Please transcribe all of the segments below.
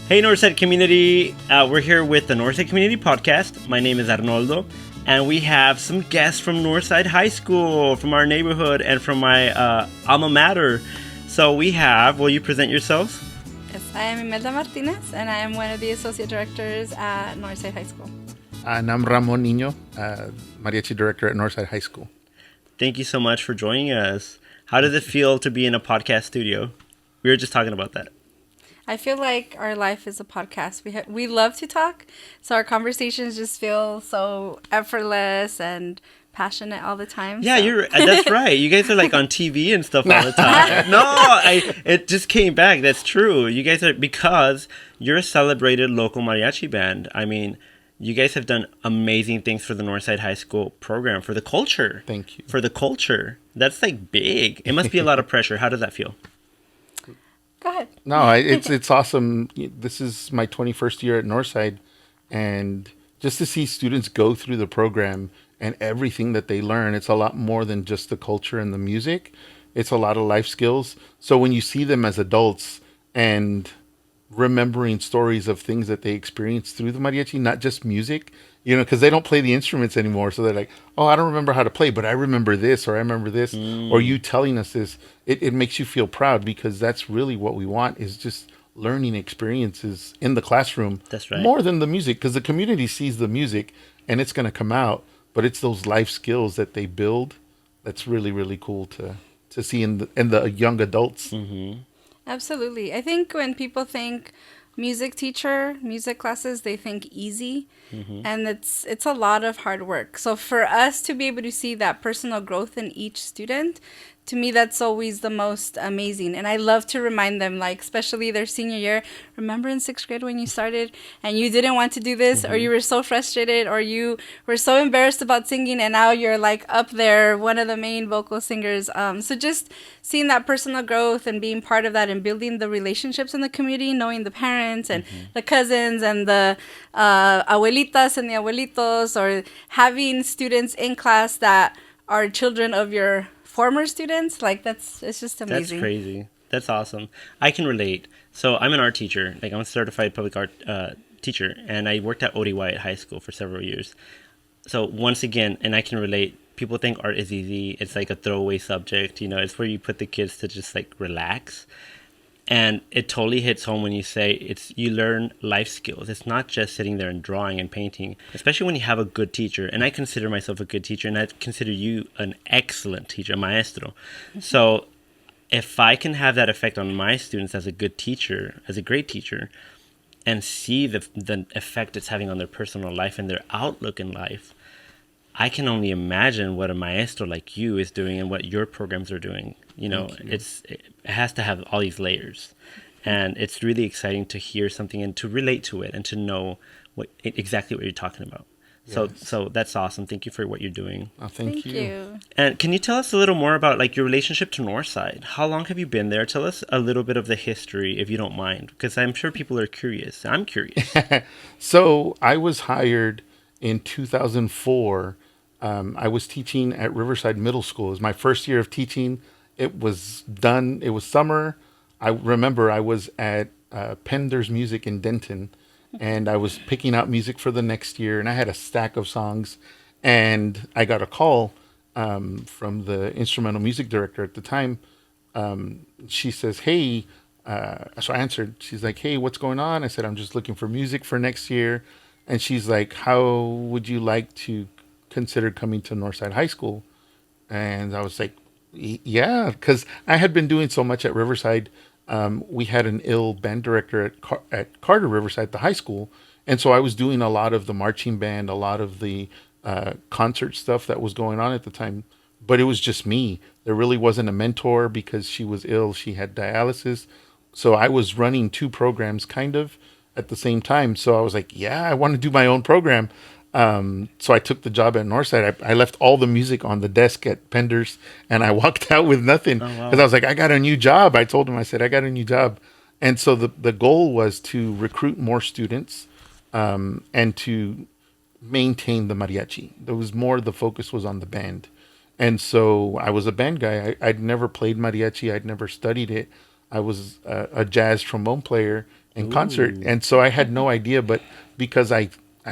Hey, Northside community. We're here with the Northside Community Podcast. My name is Arnoldo, and we have some guests from Northside High School, from our neighborhood, and from my alma mater. So we have, will you present yourselves? Yes, I am Imelda Martinez, and I am one of the associate directors at Northside High School. And I'm Ramon Niño, Mariachi director at Northside High School. Thank you so much for joining us. How does it feel to be in a podcast studio? We were just talking about that. I feel like our life is a podcast. We love to talk, so our conversations just feel so effortless and passionate all the time. Yeah, so. That's right. You guys are like on TV and stuff all the time. No, it just came back. That's true. You guys are, because you're a celebrated local mariachi band. I mean, you guys have done amazing things for the Northside High School program, for the culture. Thank you. For the culture. That's like big. It must be a lot of pressure. How does that feel? Go ahead. No, it's awesome. This is my 21st year at Northside, and just to see students go through the program and everything that they learn, it's a lot more than just the culture and the music. It's a lot of life skills. So when you see them as adults and remembering stories of things that they experienced through the mariachi, not just music, because they don't play the instruments anymore. So they're like, oh, I don't remember how to play, but I remember this, or I remember this, or you telling us this. It makes you feel proud, because that's really what we want, is just learning experiences in the classroom. That's right. More than the music, because the community sees the music and it's going to come out, but it's those life skills that they build that's really, really cool to see in the young adults. Mm-hmm. Absolutely. I think when people think music classes, they think easy, and it's a lot of hard work. So for us to be able to see that personal growth in each student, to me, that's always the most amazing. And I love to remind them, like, especially their senior year, remember in 6th grade when you started and you didn't want to do this, or you were so frustrated, or you were so embarrassed about singing, and now you're like up there, one of the main vocal singers. So just seeing that personal growth and being part of that and building the relationships in the community, knowing the parents and the cousins and the abuelitas and the abuelitos, or having students in class that are children of your former students, like it's just amazing. That's crazy. That's awesome. I can relate. So I'm an art teacher. Like, I'm a certified public art teacher, and I worked at ODY at high school for several years. So once again, and I can relate, people think art is easy. It's like a throwaway subject. It's where you put the kids to just like relax. And it totally hits home when you say you learn life skills. It's not just sitting there and drawing and painting, especially when you have a good teacher. And I consider myself a good teacher, and I consider you an excellent teacher, a maestro. So if I can have that effect on my students as a good teacher, as a great teacher, and see the effect it's having on their personal life and their outlook in life, I can only imagine what a maestro like you is doing and what your programs are doing. It has to have all these layers, and it's really exciting to hear something and to relate to it and to know exactly what you're talking about. Yes. So that's awesome. Thank you for what you're doing. Oh, thank you. And can you tell us a little more about like your relationship to Northside? How long have you been there? Tell us a little bit of the history, if you don't mind, because I'm sure people are curious. I'm curious. So I was hired in 2004. I was teaching at Riverside Middle School. It was my first year of teaching. It was done. It was summer. I remember I was at Pender's Music in Denton, and I was picking out music for the next year, and I had a stack of songs, and I got a call from the instrumental music director at the time. She says, hey, so I answered. She's like, hey, what's going on? I said, I'm just looking for music for next year. And she's like, how would you like to consider coming to Northside High School? And I was like, yeah, because I had been doing so much at Riverside. We had an ill band director at Carter Riverside, the high school. And so I was doing a lot of the marching band, a lot of the concert stuff that was going on at the time. But it was just me. There really wasn't a mentor because she was ill. She had dialysis. So I was running 2 programs kind of at the same time. So I was like, yeah, I want to do my own program. So I took the job at Northside. I left all the music on the desk at Pender's, and I walked out with nothing because I was like, I got a new job. I told him, I said, I got a new job. And so the goal was to recruit more students and to maintain the mariachi. The focus was on the band. And so I was a band guy. I'd never played mariachi. I'd never studied it. I was a jazz trombone player, in concert. Ooh. And so I had no idea, but because I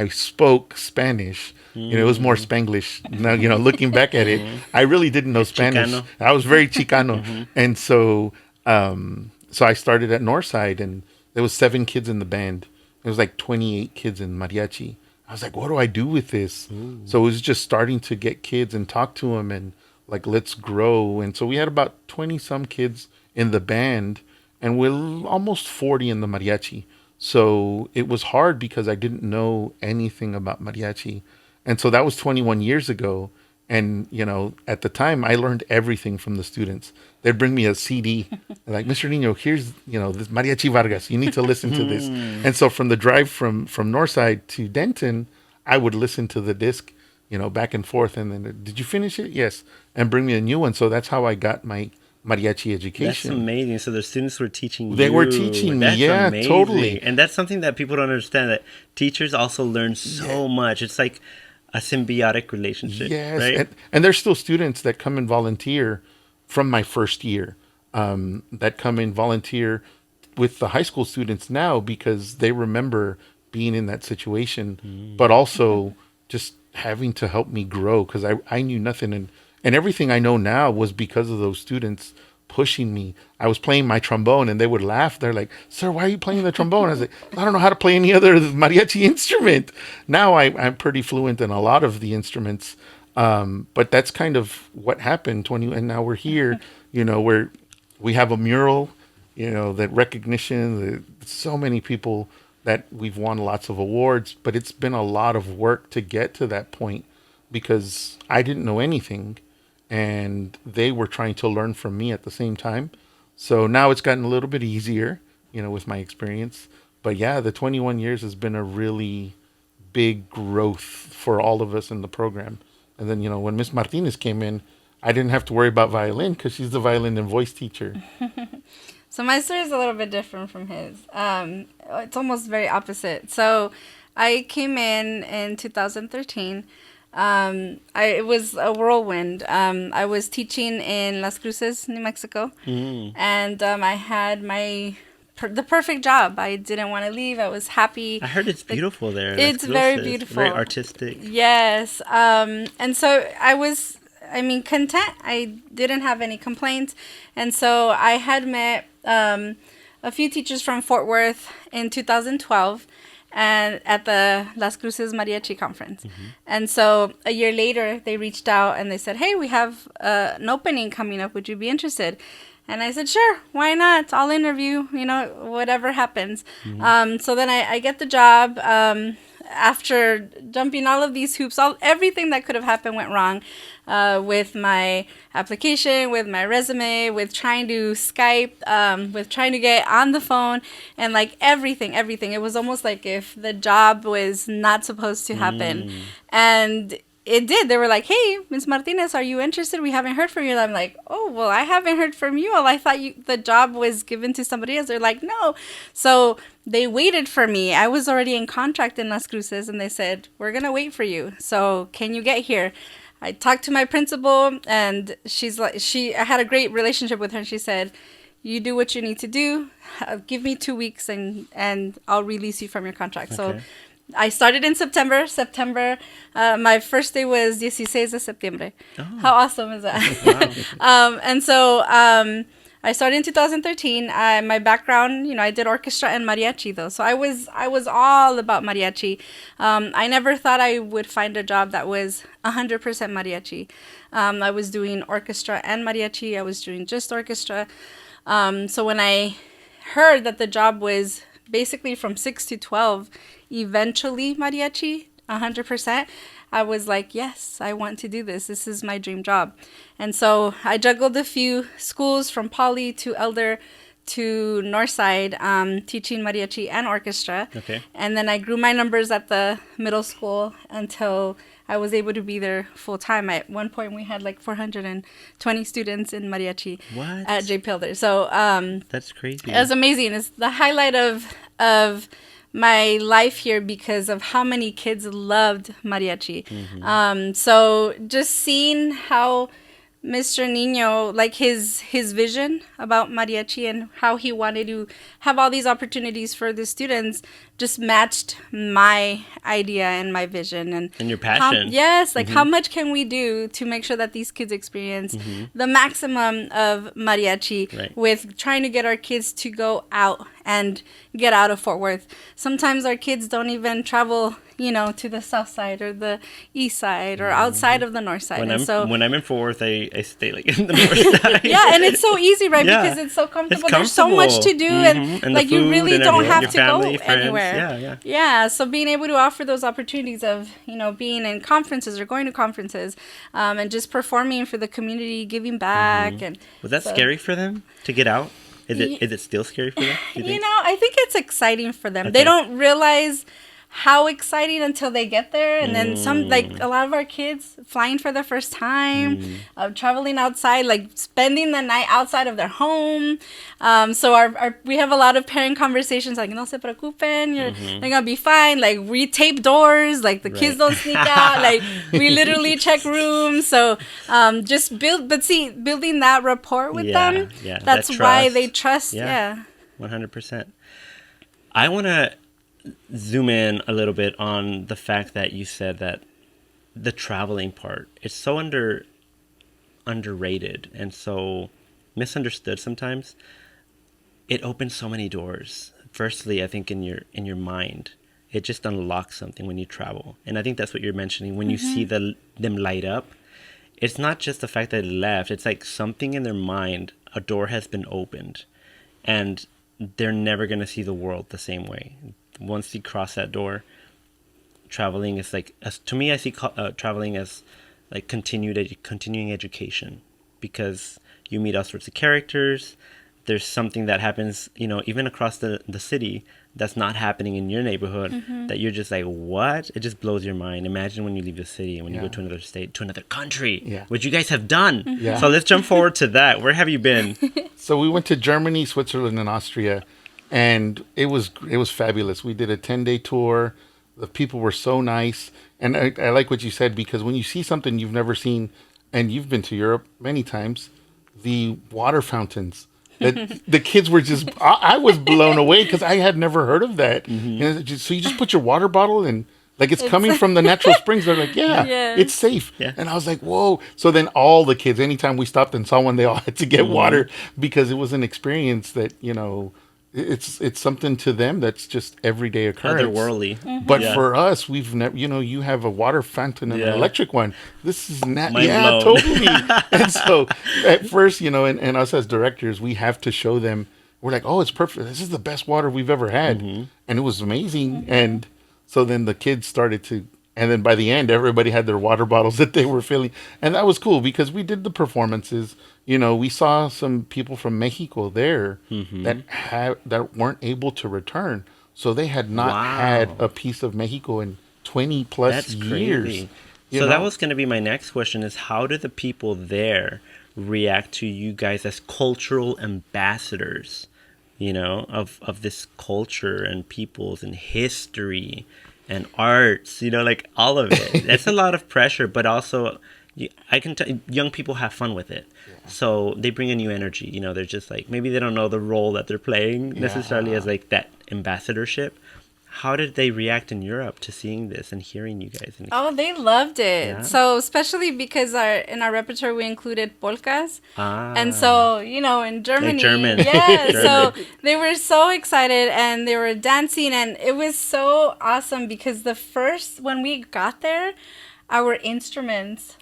spoke Spanish, it was more Spanglish. Now, looking back at it, I really didn't know It's Spanish. Chicano. I was very Chicano. And so I started at Northside, and there was 7 kids in the band. There was like 28 kids in mariachi. I was like, what do I do with this? So it was just starting to get kids and talk to them and like, let's grow. And so we had about 20 some kids in the band, and we're almost 40 in the mariachi. So it was hard because I didn't know anything about mariachi. And so that was 21 years ago. And, at the time, I learned everything from the students. They'd bring me a CD, like, Mr. Nino, here's, this Mariachi Vargas. You need to listen to this. And so from the drive from Northside to Denton, I would listen to the disc, back and forth. And then, did you finish it? Yes. And bring me a new one. So that's how I got my mariachi That's education. amazing. So the students were teaching you. They were teaching me. That's Yeah, amazing. totally. And that's something that people don't understand, that teachers also learn so much. It's like a symbiotic relationship, Yes, right? and there's still students that come and volunteer from my first year, that come and volunteer with the high school students now because they remember being in that situation, but also just having to help me grow because I knew nothing. And everything I know now was because of those students pushing me. I was playing my trombone and they would laugh. They're like, "Sir, why are you playing the trombone?" I was like, "I don't know how to play any other mariachi instrument." Now I'm pretty fluent in a lot of the instruments. But that's kind of what happened 20, and now we're here, where we have a mural, that recognition, so many people that we've won lots of awards, but it's been a lot of work to get to that point because I didn't know anything and they were trying to learn from me at the same time. So now it's gotten a little bit easier, with my experience. But yeah, the 21 years has been a really big growth for all of us in the program. And then, when Miss Martinez came in, I didn't have to worry about violin because she's the violin and voice teacher. So my story is a little bit different from his. It's almost very opposite. So I came in 2013. It was a whirlwind. I was teaching in Las Cruces, New Mexico, and I had the perfect job. I didn't want to leave. I was happy. I heard it's beautiful there. It's very beautiful. Very artistic. Yes. And so I was, content. I didn't have any complaints. And so I had met a few teachers from Fort Worth in 2012 and at the Las Cruces Mariachi Conference. And so a year later, they reached out and they said, "Hey, we have an opening coming up. Would you be interested?" And I said, "Sure, why not? I'll interview, whatever happens." So then I get the job. After jumping all of these hoops, everything that could have happened went wrong with my application, with my resume, with trying to Skype, with trying to get on the phone, and like everything. It was almost like if the job was not supposed to happen. And it did. They were like, "Hey, Ms. Martinez, are you interested? We haven't heard from you." And I'm like, "Oh, well, I haven't heard from you. Well, I thought the job was given to somebody else." They're like, "No." So they waited for me. I was already in contract in Las Cruces, and they said, "We're going to wait for you. So can you get here?" I talked to my principal, and I had a great relationship with her. And she said, "You do what you need to do. Give me 2 weeks, and I'll release you from your contract." Okay. So I started in September. My first day was 16 de septiembre. Oh. How awesome is that? Wow. And so I started in 2013. My background, I did orchestra and mariachi though. So I was all about mariachi. I never thought I would find a job that was 100% mariachi. I was doing orchestra and mariachi. I was doing just orchestra. So when I heard that the job was basically from 6 to 12, eventually mariachi, 100%, I was like, yes, I want to do this. This is my dream job. And so I juggled a few schools from Poly to Elder to Northside, teaching mariachi and orchestra. Okay. And then I grew my numbers at the middle school until I was able to be there full time. At one point, we had like 420 students in mariachi What? at J. Pilder. So That's crazy. it was amazing. It's the highlight of my life here because of how many kids loved mariachi. So just seeing how Mr. Nino, like his vision about mariachi and how he wanted to have all these opportunities for the students just matched my idea and my vision And your how, passion. yes, like how much can we do to make sure that these kids experience the maximum of mariachi Right. with trying to get our kids to go out and get out of Fort Worth. Sometimes our kids don't even travel, to the south side or the east side or outside of the north side. When I'm in Fort Worth, I stay like in the north side. Yeah, and it's so easy, right? Yeah. Because it's so comfortable. It's There's so much to do, And the like you food really and don't everything. have Your to family, go friends. anywhere. Yeah. Yeah, so being able to offer those opportunities of being in conferences or going to conferences, and just performing for the community, giving back, and Was that so- scary for them to get out? Is it still scary for them? Do you think? I think it's exciting for them. They Okay. don't realize how exciting until they get there, and then some, like a lot of our kids flying for the first time, traveling outside, like spending the night outside of their home. So our we have a lot of parent conversations like, no se preocupen, they're gonna be fine. Like we tape doors, like the kids don't sneak out. Like we literally check rooms. So just building that rapport with them. Yeah, That's that why trust. they trust. Yeah. Yeah. 100%. I want to zoom in a little bit on the fact that you said that the traveling part is so underrated and so misunderstood sometimes. It opens so many doors. Firstly, I think in your mind, it just unlocks something when you travel, and I think that's what you're mentioning. When you see them light up, it's not just the fact that it left. It's like something in their mind, a door has been opened, and they're never gonna see the world the same way. Once you cross that door, traveling is like, to me, I see traveling as like continuing education, because you meet all sorts of characters. There's something that happens, even across the city that's not happening in your neighborhood, that you're just like, what? It just blows your mind. Imagine when you leave the city and when you go to another state, to another country, which you guys have done. Yeah. So let's jump forward to that. Where have you been? So we went to Germany, Switzerland, and Austria, and it was fabulous. We did a 10-day tour. The people were so nice, and I like what you said, because when you see something you've never seen, and you've been to Europe many times, the water fountains. The kids were just, I was blown away because I had never heard of that. So you just put your water bottle and like it's coming from the natural springs. They're like, Yes. it's safe. Yeah. And I was like, whoa. So then all the kids, anytime we stopped and saw one, they all had to get water, because it was an experience that, it's something to them that's just everyday occurrence. Otherworldly. But Yeah. for us, we've never, you have a water fountain and an electric one. This is not, Mind yeah, blown. totally. And so at first, and us as directors, we have to show them, we're like, oh, it's perfect. This is the best water we've ever had. And it was amazing. And so then the kids started to, and then by the end, everybody had their water bottles that they were filling. And that was cool because we did the performances. We saw some people from Mexico there that weren't able to return. So they had not had a piece of Mexico in 20 plus That's years. crazy. You So know? that was going to be my next question, is how do the people there react to you guys as cultural ambassadors, of this culture and peoples and history and arts, like all of it. That's a lot of pressure, but also I can tell young people have fun with it. So they bring a new energy. They're just like, maybe they don't know the role that they're playing necessarily as like that ambassadorship. How did they react in Europe to seeing this and hearing you guys? Oh, they loved it. Yeah. So especially because in our repertoire we included polkas, Ah. and so in Germany, Like German. yeah. So German. they were so excited and they were dancing, and it was so awesome because when we got there, our instruments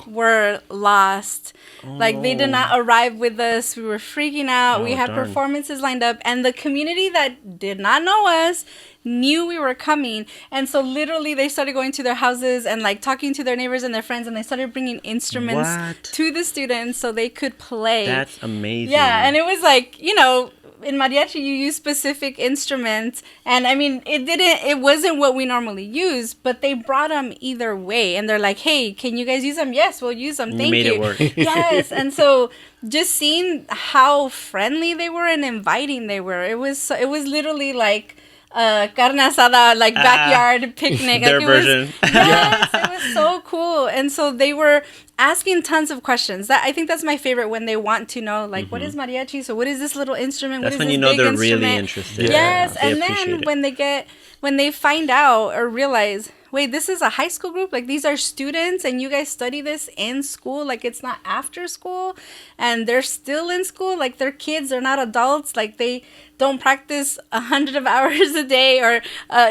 were lost. Like they did not arrive with us. We were freaking out. Oh, We had darn. performances lined up, and the community that did not know us knew we were coming, and so literally they started going to their houses and like talking to their neighbors and their friends, and they started bringing instruments What? to the students so they could play. That's amazing. Yeah, and it was like, in mariachi you use specific instruments, and I mean it wasn't what we normally use, but they brought them either way, and they're like, hey, can you guys use them? Yes, we'll use them. Thank made you. it work. Yes. And so just seeing how friendly they were and inviting they were, it was literally like carne asada, like backyard picnic. Their Like, version. Yes, it was so cool. And so they were asking tons of questions. That I think that's my favorite, when they want to know, like, what is mariachi? So what is this little instrument? What That's is when this you know big they're instrument? really interested. Yes, They and appreciate then it. when they find out or realize, wait, this is a high school group, like these are students and you guys study this in school, like it's not after school and they're still in school, like they're kids, they're not adults, like they don't practice 100 of hours a day or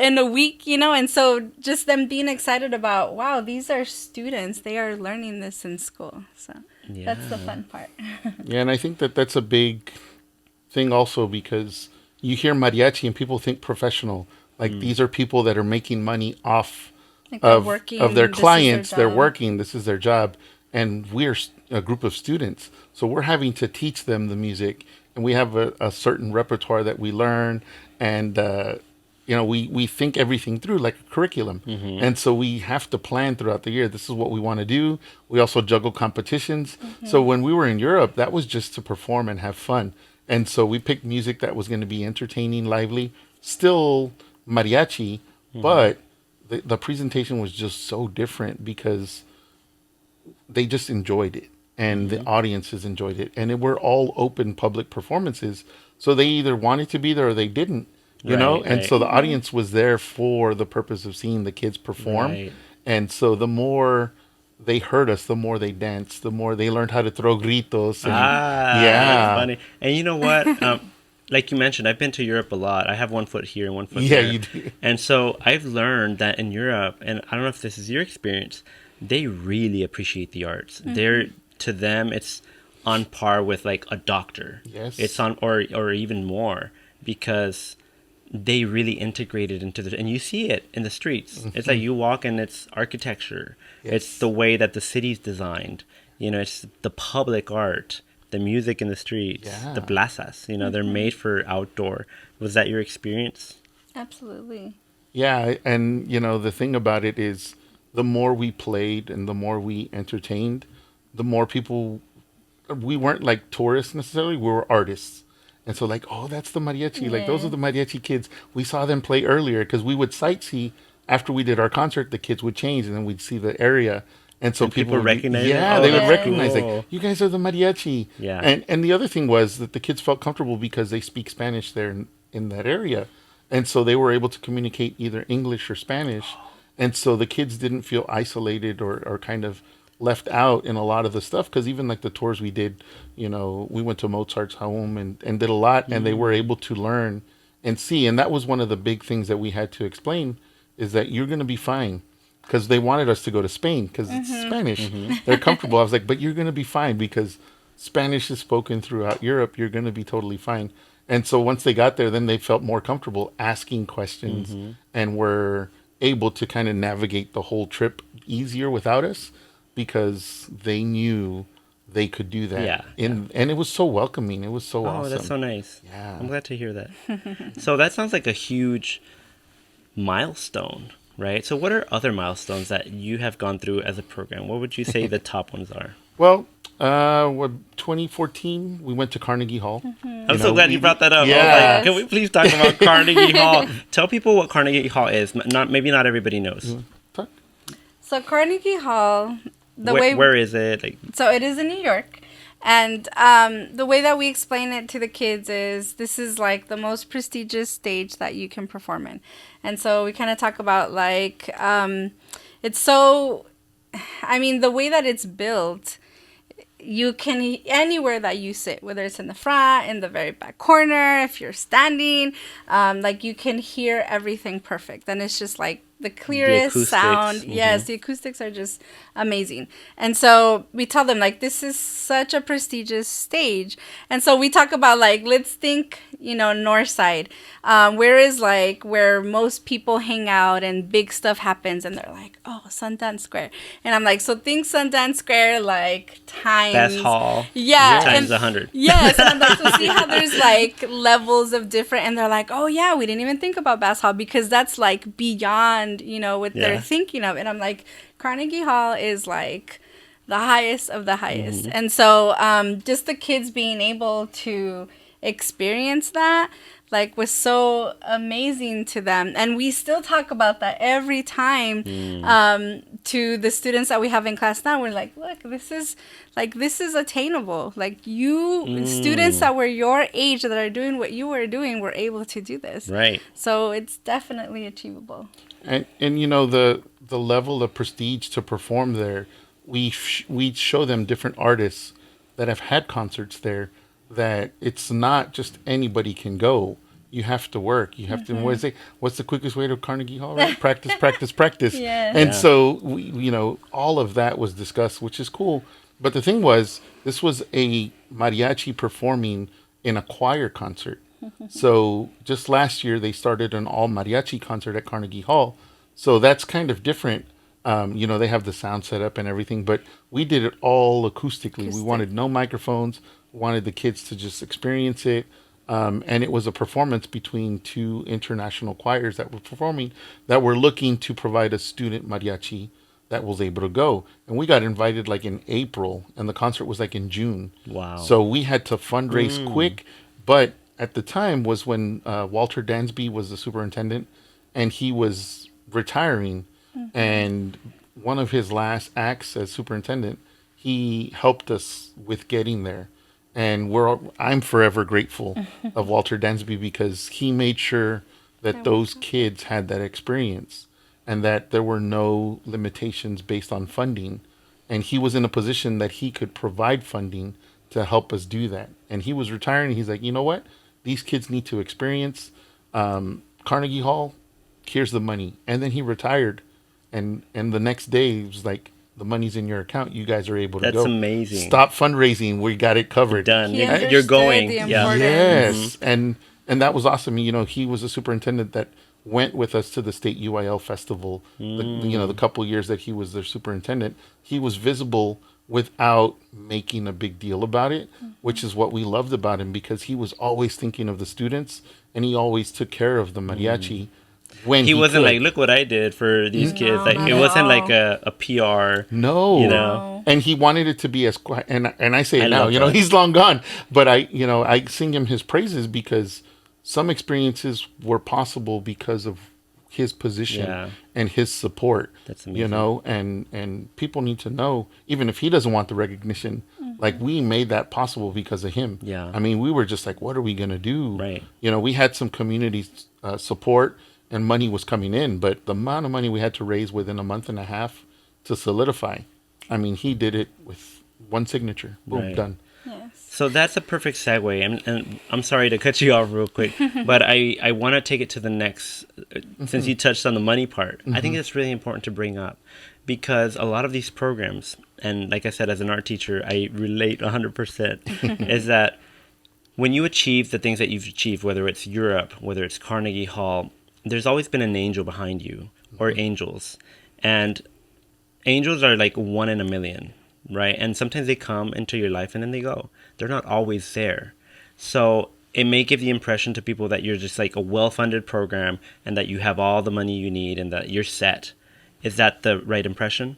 in a week, you know. And so just them being excited about, wow, these are students, they are learning this in school. So that's the Yeah. fun part. Yeah, and I think that that's a big thing also because you hear mariachi and people think professional. Like these are people that are making money off Like they're of their working, this is their clients. They're job. working. This is their job, and we're a group of students. So we're having to teach them the music, and we have a certain repertoire that we learn, and we think everything through like a curriculum, and so we have to plan throughout the year. This is what we want to do. We also juggle competitions. So when we were in Europe, that was just to perform and have fun, and so we picked music that was going to be entertaining, lively, still mariachi, but the presentation was just so different because they just enjoyed it and the audiences enjoyed it and it were all open public performances, so they either wanted to be there or they didn't, Right, and right, so the audience was there for the purpose of seeing the kids perform. right. And so the more they heard us, the more they danced, the more they learned how to throw gritos. And That's yeah, funny. And you know what? Like you mentioned, I've been to Europe a lot. I have one foot here and one foot yeah, there. you do. And so I've learned that in Europe, and I don't know if this is your experience, they really appreciate the arts. They're to them, it's on par with like a doctor. Yes. It's on, or even more, because they really integrate it into the, and you see it in the streets. It's like you walk and it's architecture. It's Yes. the way that the city's designed. It's the public art, the music in the streets, Yeah. the plazas. They're made for outdoor. Was that your experience? Absolutely. Yeah, and the thing about it is the more we played and the more we entertained, the more people, we weren't like tourists necessarily, we were artists. And so like, oh, that's the mariachi. Like those are the Yes. mariachi kids. We saw them play earlier because we would sightsee after we did our concert, the kids would change and then we'd see the area. And so And people would be, recognize it? yeah, Oh, they would that's recognize like, cool. you guys are the mariachi. Yeah. And the other thing was that the kids felt comfortable because they speak Spanish there in that area. And so they were able to communicate either English or Spanish. And so the kids didn't feel isolated or kind of left out in a lot of the stuff. Because even like the tours we did, we went to Mozart's home and did a lot. And they were able to learn and see. And that was one of the big things that we had to explain is that you're going to be fine. Because they wanted us to go to Spain because it's Spanish. They're comfortable. I was like, but you're going to be fine because Spanish is spoken throughout Europe. You're going to be totally fine. And so once they got there, then they felt more comfortable asking questions and were able to kind of navigate the whole trip easier without us because they knew they could do that. Yeah, And it was so welcoming. It was so Oh, awesome. that's so nice. Yeah. I'm glad to hear that. So that sounds like a huge milestone, right? So what are other milestones that you have gone through as a program? What would you say the top ones are? Well, 2014, we went to Carnegie Hall. I'm so glad you brought that up. I was Yeah. like, can we please talk about Carnegie Hall? Tell people what Carnegie Hall is. Maybe not everybody knows. Talk. So Carnegie Hall, Where is it? Like, so it is in New York, and the way that we explain it to the kids is this is like the most prestigious stage that you can perform in, and so we kind of talk about like it's so, I mean, the way that it's built, you can anywhere that you sit, whether it's in the front, in the very back corner, if you're standing, like you can hear everything perfect, and it's just like the clearest acoustics, sound. Yes, the acoustics are just amazing. And so we tell them like this is such a prestigious stage, and so we talk about like, let's think, Northside, where is like where most people hang out and big stuff happens, and they're like, oh, Sundance Square, and I'm like, so think Sundance Square like times Bass Hall. yeah, Times and 100. yes, and I'm like, so see how there's like levels of different, and they're like, oh yeah, we didn't even think about Bass Hall because that's like beyond, what they're Yeah. thinking of, and I'm like, Carnegie Hall is like the highest of the highest, and so just the kids being able to experience that, like was so amazing to them, and we still talk about that every time to the students that we have in class now. We're like, look, this is attainable. Like, you students that were your age that are doing what you were doing were able to do this. Right. So it's definitely achievable. And the level of prestige to perform there, we show them different artists that have had concerts there, that it's not just anybody can go. You have to work. You have to, what's the quickest way to Carnegie Hall, right? Practice, practice, practice. Yes. And Yeah. so all of that was discussed, which is cool. But the thing was, this was a mariachi performing in a choir concert. So just last year they started an all mariachi concert at Carnegie Hall. So that's kind of different. They have the sound set up and everything, but we did it all acoustically. We Acoustic. wanted no microphones, wanted the kids to just experience it. And it was a performance between two international choirs that were performing, that were looking to provide a student mariachi that was able to go. And we got invited like in April, and the concert was like in June. Wow. So we had to fundraise quick. But at the time was when Walter Dansby was the superintendent, and he was retiring. And one of his last acts as superintendent, he helped us with getting there. And I'm forever grateful of Walter Dansby, because he made sure that those kids had that experience, and that there were no limitations based on funding. And he was in a position that he could provide funding to help us do that. And he was retiring. He's like, you know what? These kids need to experience Carnegie Hall. Here's the money. And then he retired. And the next day, it was like, the money's in your account. You guys are able to That's go. amazing. Stop fundraising. We got it covered. Done. He You're understood going. the Yeah. importance. Yes, and that was awesome. He was a superintendent that went with us to the state UIL festival. The couple years that he was their superintendent, he was visible without making a big deal about it, which is what we loved about him, because he was always thinking of the students, and he always took care of the mariachi when He wasn't could. like, look what I did for these kids. No, Like, not it at wasn't all. like a PR. No. You know? And he wanted it to be as quiet. And I say it I now, love that. he's long gone. But I sing him his praises, because some experiences were possible because of his position Yeah. and his support. That's amazing. And people need to know, even if he doesn't want the recognition, like, we made that possible because of him. Yeah. I mean, we were just like, what are we going to do? Right. We had some community support, and money was coming in, but the amount of money we had to raise within a month and a half to solidify, I mean, he did it with one signature. Boom, Right. done. Yes. So that's a perfect segue. And I'm sorry to cut you off real quick, but I want to take it to the next, since you touched on the money part. I think it's really important to bring up, because a lot of these programs, and like I said, as an art teacher, I relate 100%, is that when you achieve the things that you've achieved, whether it's Europe, whether it's Carnegie Hall, there's always been an angel behind you, or angels. And angels are like one in a million, right? And sometimes they come into your life and then they go. They're not always there. So it may give the impression to people that you're just like a well-funded program, and that you have all the money you need and that you're set. Is that the right impression?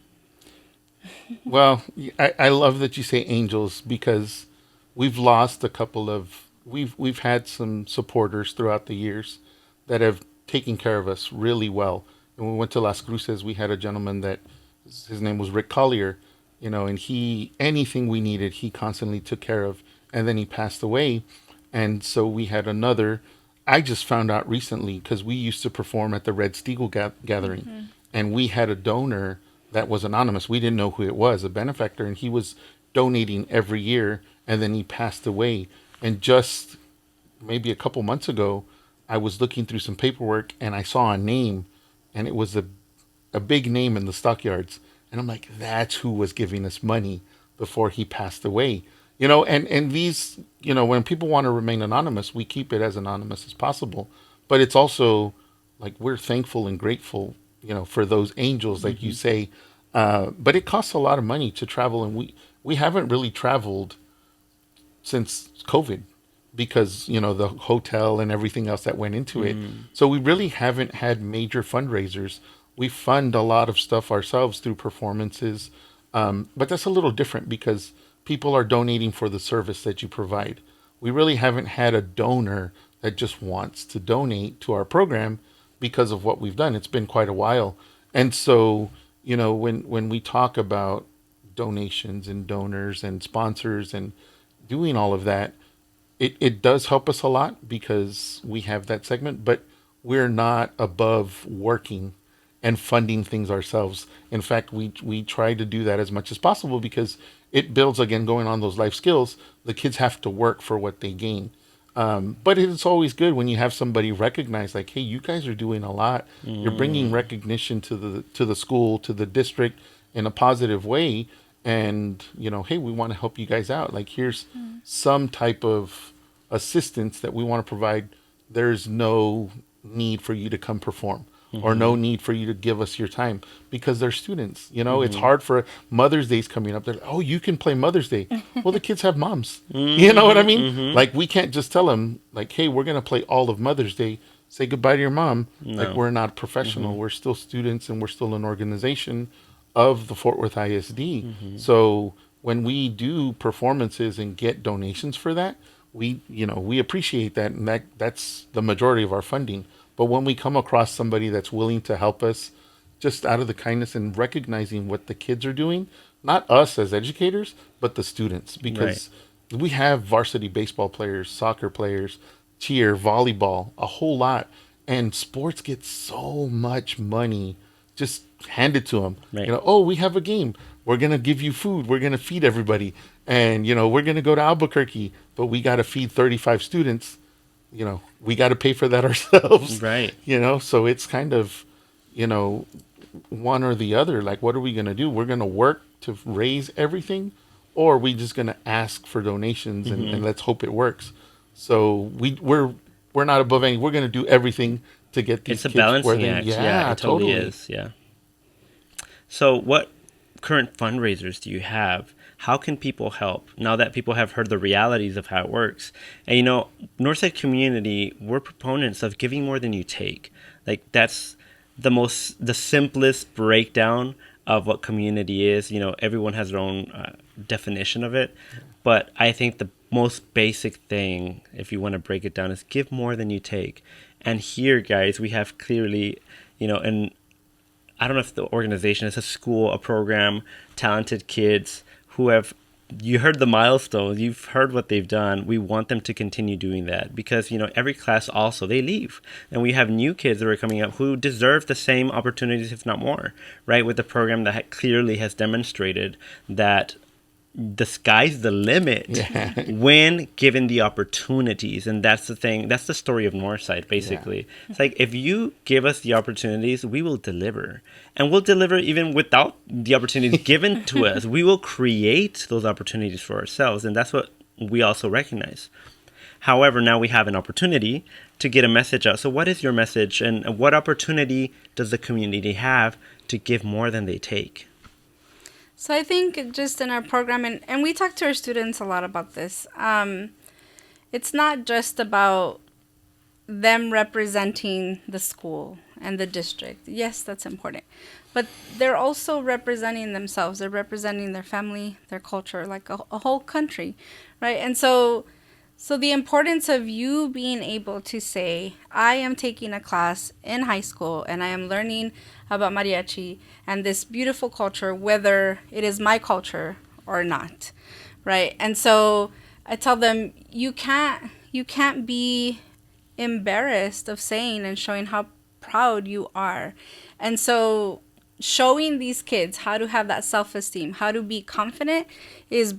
Well, I love that you say angels, because we've lost a couple of, we've had some supporters throughout the years that have taken care of us really well. And we went to Las Cruces, we had a gentleman that, his name was Rick Collier, and anything we needed, he constantly took care of. And then he passed away. And so we had another, I just found out recently, because we used to perform at the Red Steagle gathering, and we had a donor that was anonymous. We didn't know who it was, a benefactor, and he was donating every year, and then he passed away. And just maybe a couple months ago, I was looking through some paperwork, and I saw a name, and it was a big name in the stockyards. And I'm like, that's who was giving us money before he passed away. And these, when people want to remain anonymous, we keep it as anonymous as possible. But it's also like, we're thankful and grateful, for those angels, like you say. But it costs a lot of money to travel, and we haven't really traveled since COVID, because the hotel and everything else that went into it. So we really haven't had major fundraisers. We fund a lot of stuff ourselves through performances, but that's a little different, because people are donating for the service that you provide. We really haven't had a donor that just wants to donate to our program because of what we've done. It's been quite a while. And so, when we talk about donations and donors and sponsors and doing all of that, it does help us a lot because we have that segment, but we're not above working and funding things ourselves. In fact, we try to do that as much as possible because it builds, again, going on those life skills. The kids have to work for what they gain. But it's always good when you have somebody recognize, like, hey, you guys are doing a lot. You're bringing recognition to the school, to the district in a positive way. And, hey, we want to help you guys out. Like, here's some type of assistance that we want to provide. There's no need for you to come perform or no need for you to give us your time because they're students. It's hard for Mother's Day's coming up. They're like, oh, you can play Mother's Day. Well, the kids have moms. You know what I mean? Like, we can't just tell them, like, hey, we're going to play all of Mother's Day. Say goodbye to your mom. No. Like, we're not professional. We're still students and we're still an organization of the Fort Worth ISD. So when we do performances and get donations for that, we appreciate that, and that's the majority of our funding. But when we come across somebody that's willing to help us just out of the kindness and recognizing what the kids are doing, not us as educators, but the students, because we have varsity baseball players, soccer players, cheer, volleyball, a whole lot. And sports get so much money just handed to them. Right. Oh, we have a game. We're going to give you food. We're going to feed everybody. And, we're going to go to Albuquerque, but we got to feed 35 students. We got to pay for that ourselves. Right. So it's kind of, one or the other. Like, what are we going to do? We're going to work to raise everything, or are we just going to ask for donations and let's hope it works? So we're not above any. We're going to do everything to get these It's a kids where balancing they. act. Yeah, It totally is. Yeah. So, what current fundraisers do you have? How can people help now that people have heard the realities of how it works? And Northside community, we're proponents of giving more than you take. Like, that's the simplest breakdown of what community is. Everyone has their own definition of it, but I think the most basic thing, if you want to break it down, is give more than you take. And here, guys, we have clearly, and I don't know if the organization is a school, a program, talented kids who have, you heard the milestones, you've heard what they've done. We want them to continue doing that because, every class also, they leave. And we have new kids that are coming up who deserve the same opportunities, if not more, right? With the program that clearly has demonstrated that the sky's the limit when given the opportunities. And that's the thing. That's the story of Northside, basically. Yeah. It's like, if you give us the opportunities, we will deliver. And we'll deliver even without the opportunities given to us. We will create those opportunities for ourselves. And that's what we also recognize. However, now we have an opportunity to get a message out. So what is your message? And what opportunity does the community have to give more than they take? So I think just in our program, and we talk to our students a lot about this, it's not just about them representing the school and the district. Yes, that's important. But they're also representing themselves. They're representing their family, their culture, like a whole country, right? And so the importance of you being able to say, I am taking a class in high school and I am learning about mariachi and this beautiful culture, whether it is my culture or not, right? And so I tell them, you can't be embarrassed of saying and showing how proud you are. And so showing these kids how to have that self-esteem, how to be confident is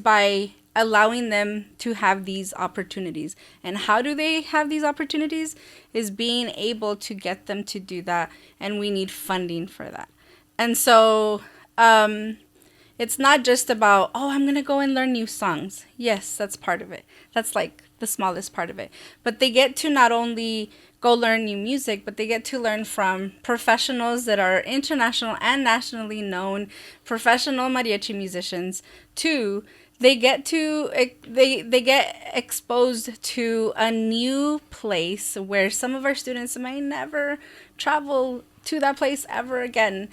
by allowing them to have these opportunities. And how do they have these opportunities? Is being able to get them to do that. And we need funding for that. And so it's not just about, oh, I'm going to go and learn new songs. Yes, that's part of it. That's like the smallest part of it. But they get to not only go learn new music, but they get to learn from professionals that are international and nationally known, professional mariachi musicians, to they get to they get exposed to a new place where some of our students may never travel to that place ever again.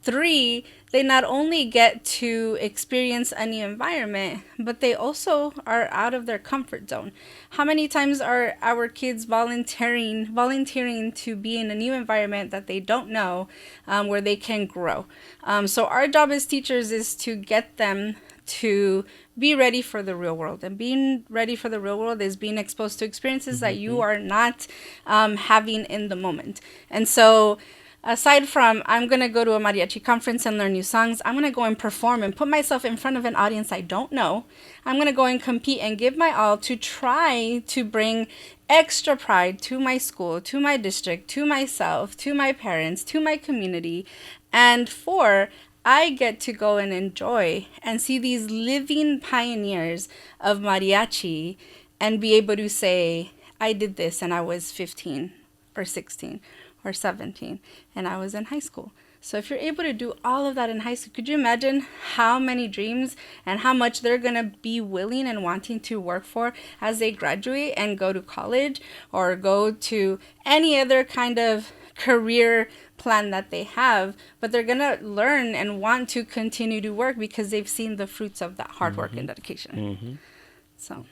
Three, they not only get to experience a new environment, but they also are out of their comfort zone. How many times are our kids volunteering to be in a new environment that they don't know, where they can grow? So our job as teachers is to get them to be ready for the real world. And being ready for the real world is being exposed to experiences that you are not having in the moment. And so aside from I'm going to go to a mariachi conference and learn new songs, I'm going to go and perform and put myself in front of an audience I don't know. I'm going to go and compete and give my all to try to bring extra pride to my school, to my district, to myself, to my parents, to my community. And four, I get to go and enjoy and see these living pioneers of mariachi and be able to say, I did this and I was 15 or 16 or 17 and I was in high school. So if you're able to do all of that in high school, could you imagine how many dreams and how much they're going to be willing and wanting to work for as they graduate and go to college or go to any other kind of career plan that they have, but they're going to learn and want to continue to work because they've seen the fruits of that hard work and dedication. So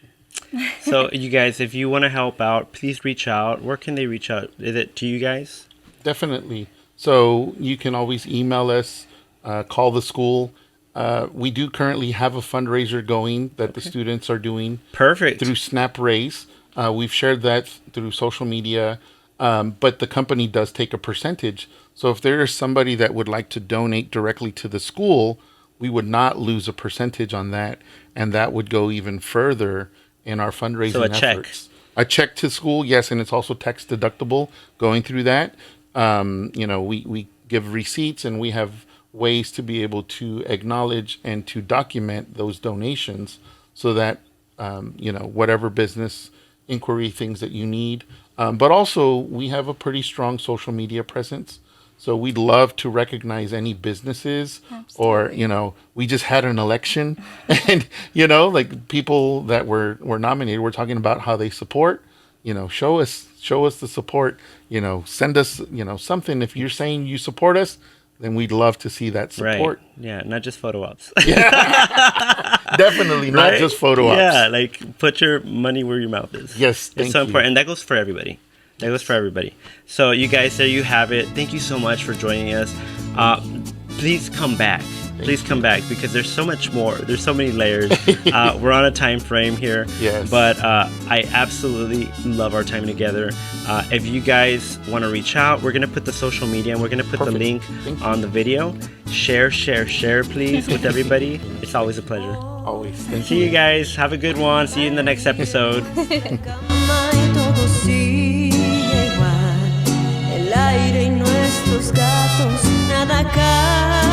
you guys, if you want to help out, please reach out. Where can they reach out? Is it to you guys? Definitely. So you can always email us, call the school. We do currently have a fundraiser going that the students are doing. Perfect. Through Snap Raise. We've shared that through social media, but the company does take a percentage. So if there is somebody that would like to donate directly to the school, we would not lose a percentage on that, and that would go even further in our fundraising So a check. efforts. A check to school, yes, and it's also tax deductible going through that. We give receipts, and we have ways to be able to acknowledge and to document those donations so that, whatever business inquiry things that you need. But also, we have a pretty strong social media presence. So we'd love to recognize any businesses. Absolutely. Or, we just had an election and, like people that were nominated, we're talking about how they support, show us the support, send us, something. If you're saying you support us, then we'd love to see that support. Right. Yeah, not just photo ops. Definitely not just photo ops. Yeah, like put your money where your mouth is. Yes, thank it's so you. important, and that goes for everybody. That goes for everybody. So you guys, there you have it. Thank you so much for joining us. Please come back. Please come back because there's so much more. There's so many layers. We're on a time frame here. Yes. But I absolutely love our time together. If you guys want to reach out, we're going to put the social media and we're going to put the link on the video. Share, please, with everybody. It's always a pleasure. Always. See you guys. Have a good one. See you in the next episode. El aire y nuestros gatos nada cambian.